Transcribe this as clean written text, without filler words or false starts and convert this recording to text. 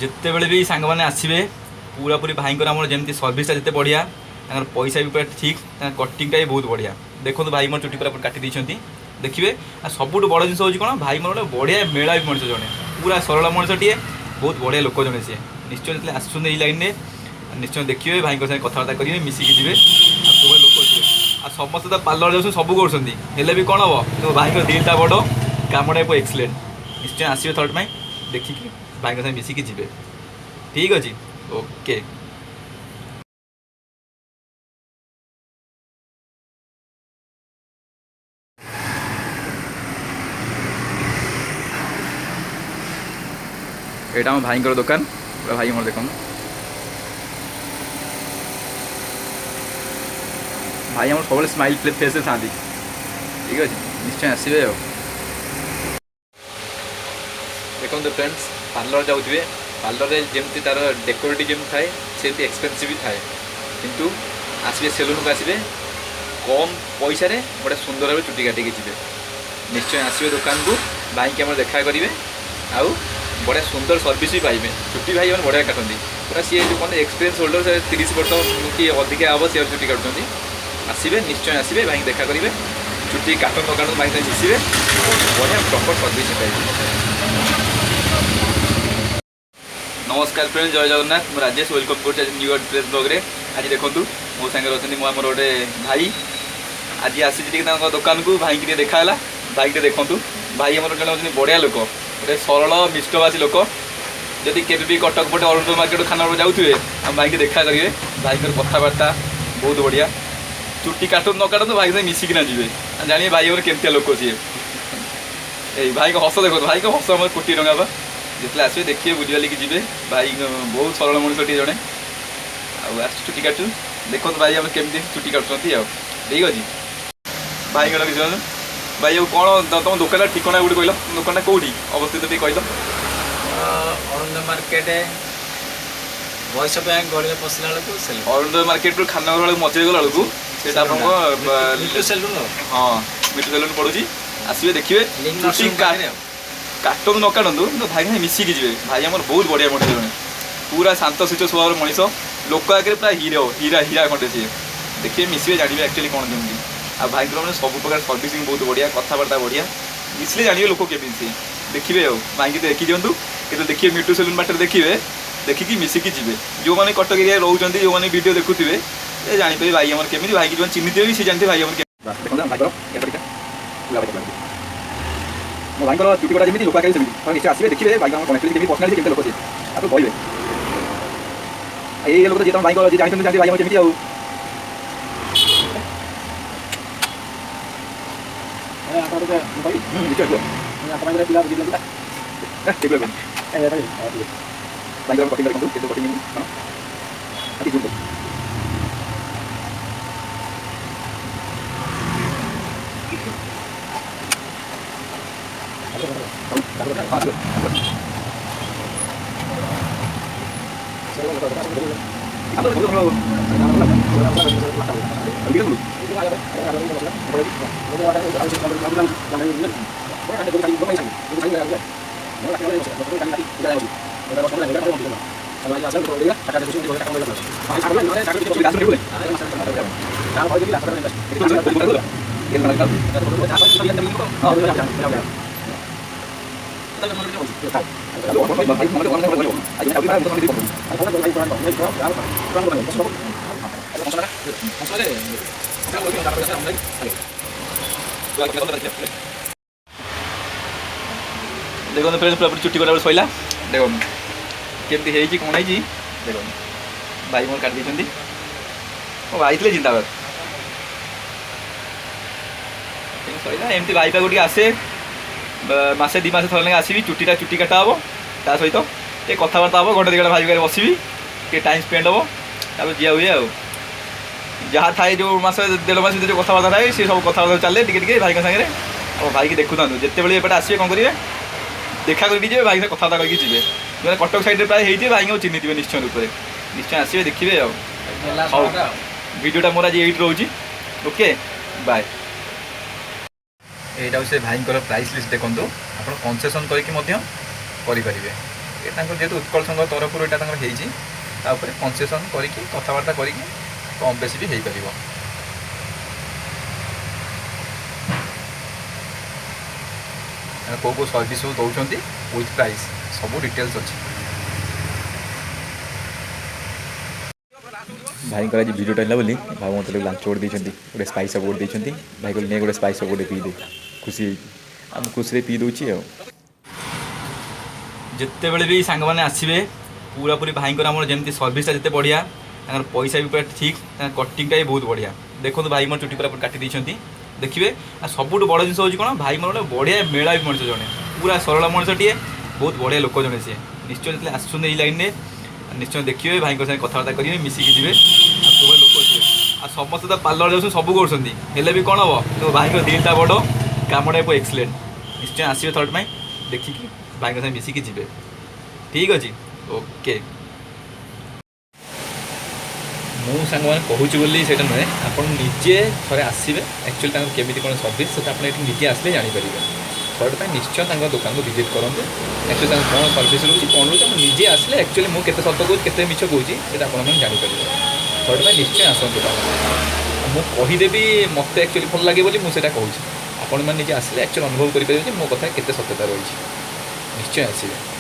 जिते बड़े भी सांग मैंने आसवे पूरा पूरी भाई आम जमी सर्विसटा जिते बढ़िया पैसा भी पूरा ठीक कटिंगटा भी बहुत बढ़िया देखो भाई मोर चुटी पूरा काटी देखिए आ सब बड़ जिन हूँ कौन भाई मोर गोटे बढ़िया मेला भी मनुष्य जड़े पूरा सरल मनुष्यटे बहुत बढ़िया लोक जड़े सी निश्चय जो आसुन लाइन में निश्चय देखिए भाई साथ कथबार्ता करेंगे मिसिकी जी सब लोक थे आ समस्त तो पार्लर जाऊँ सब कर भी कौन हम तो भाई दिलटा बड़ कामटा एक्सीलेंट निश्चय आसवे थर्ड में देखिए भाई साथ मिसिकी जी ठीक अच्छे ओके। यहाँ भाई दुकान पूरा भाई मोर देख भाई आम सब स्माइल फेस था ठीक अच्छे निश्चय आसवे देखते फ्रेंड्स पार्लर जाऊे पार्लर जमी तार डेकोरेटिव जमी थाए से एक्सपेनसिव भी थाए किंतु आसवे सेलून को आसवे कम पैसा गोटे सुंदर भाव चुटी काटिकी जी निश्चय आसवे दुकान को भाई की आम देखा करेंगे आउ बढ़िया सुंदर सर्विस भी पाइबे चुटी भाई बढ़िया काटती पूरा सी जो कौन एक्सपीरियंस होल्डर से 30 वर्ष कि अधिका हम सी चुटी काटुँच आसवे निश्चय आसवे भाई देखा करेंगे चुटी काटन न काटन भाई मिसिए बढ़िया प्रॉपर सर्विस पाइबे। नमस्कार फ्रेंड्स जय जगन्नाथ मुझे राजेश वेलकम कर न्यू ड्रेस ब्लॉग रे आज देखूँ मो सागर अच्छे मोर गोटे भाई आज आसी दुकान को भाई की देखा भाई के देखूँ भाई आम जन बढ़िया लोक गोटे सरल मिष्टभाषी लोक जदि केबी कटक पटे अरुण मार्केट खाना जाऊे हम भाई की देखा करेंगे भाई कथबार्ता बहुत बढ़िया चुटी काटन न काटन भाई सहित मिसिकिना जी जानिए भाई मोर केमतिया लोक सी भाई को हस देखो भाई को हस मोर कोटी टंगा बा जिते आसवे देखिए बुझी कि जी भाई बहुत सरल मनुष्य जड़े आस चुटी काटू देखो भाई आम केमती चुटी काटुँच ठीक अच्छे भाई किसी भाई कौन तुम दुकान ठिकाना गोटे कहल दुकान कौटी अवस्थित टी कहल अरुण मार्केट वैश्य बैंक गली में पशिला बेलू अरुण मार्केट रू खाना घर मझे गला बेलू से मिटू सेलून हाँ मिटू सेलून पड़ू आसवे देखिए काटन न काटू तो भाई मिसिकी जी भाई आम बहुत बढ़िया मटे जड़े पूरा शांत शिष्ट स्वभाव मनीष लोक आगे पूरा हीरो हीरा हीरा खंडे सी देखिए मिसिए जानवे एक्चुअली कौन जमी आ भाई मैंने सब प्रकार सर्विसिंग बहुत बढ़िया कथबार्ता बढ़िया मिसले जानवे लोक केमी सी देखिए भाई की देखी दिंतु कि देखिए मिटू सेलून बाटर देखिए देखिकी मिसिकी जी जो मैंने कटक एरिया रोच जो मैंने वीडियो देखुए जापर भाई आम केमी भाई की जो चिन्हित भी सी जानते भाई मो भाई चुटी कटा जमी लोक आगे निश्चय आसवे देखिए भाई पर्सनालीटी के लोक सी आप कहते ये लोग जी भाई जी जानते भाई जमी आउ देखो फ्रेंड्स पूरा चुटी कटा सैला देखो केमती कौन है देखो भाई मोर काट दी मो भाई थे जिंदाबाद सैला एमती भाई पाक आसे मसे 2 मास थोड़े आसवि चुटीटा चुटी काटा हम ता सहित ये कथबार्ता हम घंटे 2 घंटा भाई बसबी कि टाइम स्पेंड हम तब जिया हुए आ जहाँ थाए जो मास 1.5 मास जो कथबार्ता थाए सी सब कथबार्ता चले टे भाई सागर और भाई की देखुता जिते बड़े एपटे आसवे कौन करेंगे देखा करके भाई से कथबार्ता करके जी जो कटक साइड प्राय होती भाई को चिन्हित निश्चय रूप से निश्चय आसवे देखिए वीडियोटा मोर आज ये रोचे ओके बाय। यहाँ से भाई प्राइस लिस्ट देखो आप कनसेसन करें जेहेतु उत्कल संघ तरफ यहाँ कनसेसन करके कथबार्ता करके कम बेसी भी हो पार। कौ सर्विस सब दौरान विथ प्राइस सब डिटेल्स अच्छी। भाई आज भिडियो टाइम बोली भाव मतलब लांच गोटे देते गोटे स्पाइस अवार्ड देते भाई कहले गोटे स्पाइस अवार्ड पी दे खुशी आम खुशी पी दूची जिते बड़े भी सांग मैंने आसवे पूरा पूरी भाई आम जमी सर्विसटा जिते बढ़िया पैसा भी पूरा ठीक कटिंगटा भी बहुत बढ़िया। देखो भाई मोर चुटी पूरा काटी देते देखिए आ सबुठ बड़ जिन हूँ कौन भाई मोर गोटे बढ़िया मेला भी मनुष्य जड़े पूरा सरल मनुष्यटे बहुत बढ़िया लोक जड़े सी निश्चय जो आसुन लाइन में निश्चय देखिए भाई साथ कथबार्ता करेंगे मिसिकी जी सब लोक सी आ समस्त तो पार्लर जाऊँ सब कर भी कौन हम तो भाई दिलटा बड़ कमटा भी एक्सीलेंट निश्चय आसवे थर्ड में देखिए भाई साथ मिसिकी जी ठीक अच्छे ओके। मु सांग मैंने कहूँ बोली से नुहे आप निजे थे आसवे एक्चुअली केमी कौन सर्विस से आप निजे आसले जापर थर्ड टाइम निश्चय दुकान को विजिट करूँ एक्चुअली कौन सर्विस रोचे कौन रोचे निजे आसले एक्चुअली मुझे सत कहूँ के मिछ कहूँ से आपने जापर थर्ड टाइम निश्चय आसतु मुझेदेवी मत एक्चुअली भल लगे बोली मुझे कहूँ आपण मैंने निजे आसले एक्चुअली अनुभव करेंगे मो कथा केते सत्यता रही निश्चय आसवे।